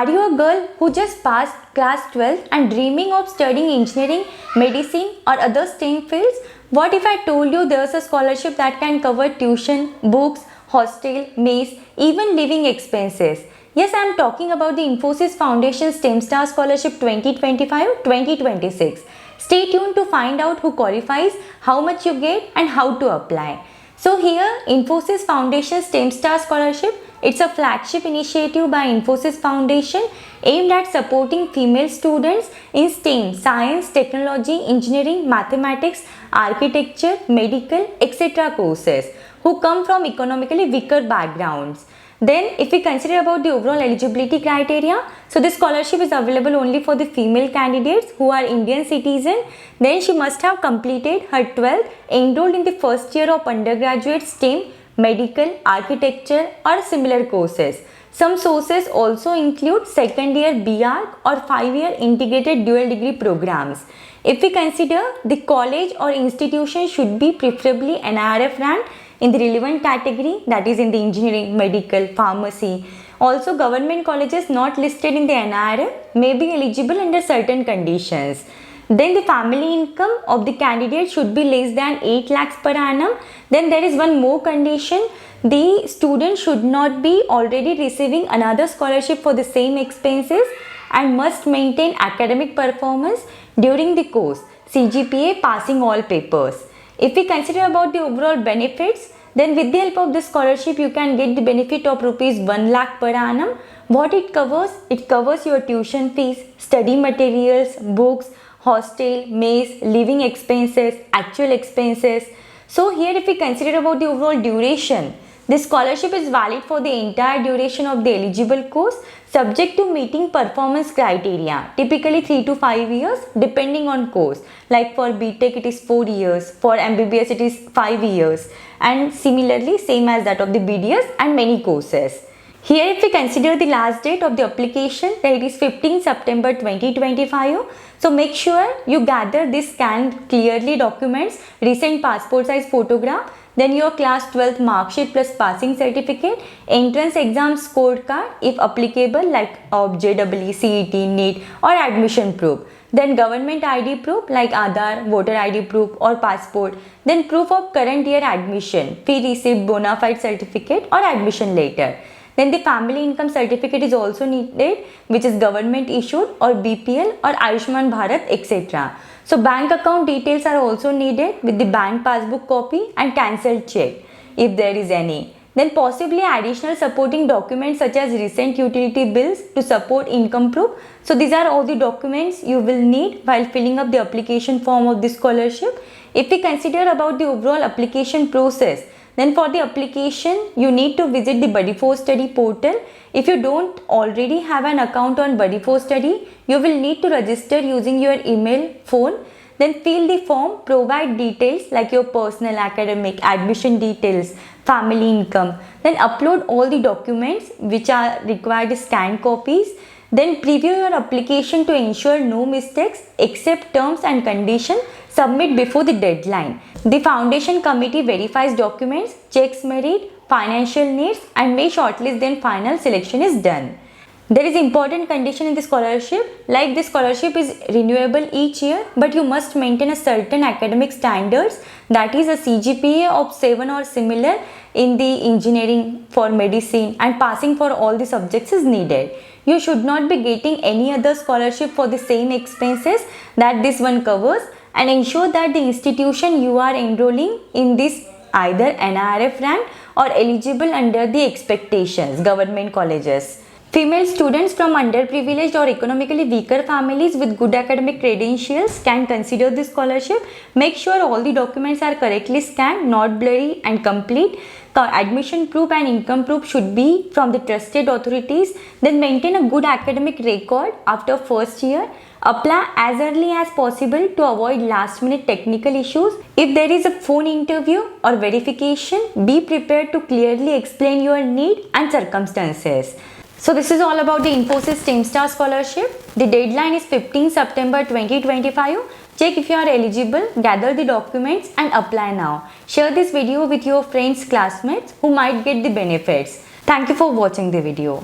Are you a girl who just passed class 12 and dreaming of studying engineering, medicine or other STEM fields? What if I told you there's a scholarship that can cover tuition, books, hostel, meals, even living expenses? Yes, I am talking about the Infosys Foundation STEM Star Scholarship 2025-2026. Stay tuned to find out who qualifies, how much you get and how to apply. So here, Infosys Foundation STEM Star Scholarship, it's a flagship initiative by Infosys Foundation aimed at supporting female students in STEM, science, technology, engineering, mathematics, architecture, medical, etc. courses who come from economically weaker backgrounds. Then if we consider about the overall eligibility criteria, so this scholarship is available only for the female candidates who are Indian citizen. Then she must have completed her 12th, enrolled in the first year of undergraduate STEM, medical, architecture or similar courses. Some sources also include second year BArch or 5-year integrated dual degree programs. If we consider, the college or institution should be preferably NIRF ranked in the relevant category, that is in the engineering, medical, pharmacy. Also, government colleges not listed in the NIRF may be eligible under certain conditions. Then the family income of the candidate should be less than 8 lakhs per annum. Then there is one more condition. The student should not be already receiving another scholarship for the same expenses and must maintain academic performance during the course, CGPA passing all papers. If we consider about the overall benefits, then with the help of this scholarship you can get the benefit of rupees 1 lakh per annum. What it covers your tuition fees, study materials, books, hostel, mess, living expenses, actual expenses. So here if we consider about the overall duration, this scholarship is valid for the entire duration of the eligible course subject to meeting performance criteria, typically 3 to 5 years depending on course. Like for BTech it is 4 years, for MBBS it is 5 years and similarly same as that of the BDS and many courses. Here if we consider the last date of the application, that it is 15 September 2025. So make sure you gather this scanned clearly documents, recent passport size photograph, then your class 12th mark sheet plus passing certificate, entrance exam scorecard if applicable like of JEE, CET, NEET or admission proof. Then government ID proof like Aadhaar, voter ID proof or passport. Then proof of current year admission, fee receipt, bona fide certificate or admission letter. Then the family income certificate is also needed, which is government issued or BPL or Ayushman Bharat, etc. So bank account details are also needed with the bank passbook copy and cancelled check if there is any. Then possibly additional supporting documents such as recent utility bills to support income proof. So these are all the documents you will need while filling up the application form of this scholarship. If we consider about the overall application process, then for the application, you need to visit the Buddy4Study portal. If you don't already have an account on Buddy4Study, you will need to register using your email, phone. Then fill the form, provide details like your personal, academic, admission details, family income. Then upload all the documents which are required scanned copies. Then preview your application to ensure no mistakes, accept terms and conditions, submit before the deadline. The foundation committee verifies documents, checks merit, financial needs and may shortlist, then final selection is done. There is important condition in the scholarship, like this scholarship is renewable each year, but you must maintain a certain academic standards, that is a CGPA of 7 or similar in the engineering, for medicine and passing for all the subjects is needed. You should not be getting any other scholarship for the same expenses that this one covers, and ensure that the institution you are enrolling in this either NIRF rank or eligible under the expectations, government colleges. Female students from underprivileged or economically weaker families with good academic credentials can consider this scholarship. Make sure all the documents are correctly scanned, not blurry and complete. Admission proof and income proof should be from the trusted authorities. Then maintain a good academic record after first year. Apply as early as possible to avoid last minute technical issues. If there is a phone interview or verification, be prepared to clearly explain your need and circumstances. So this is all about the Infosys STEM Star Scholarship. The deadline is 15 September 2025. Check if you are eligible, gather the documents and apply now. Share this video with your friends, classmates who might get the benefits. Thank you for watching the video.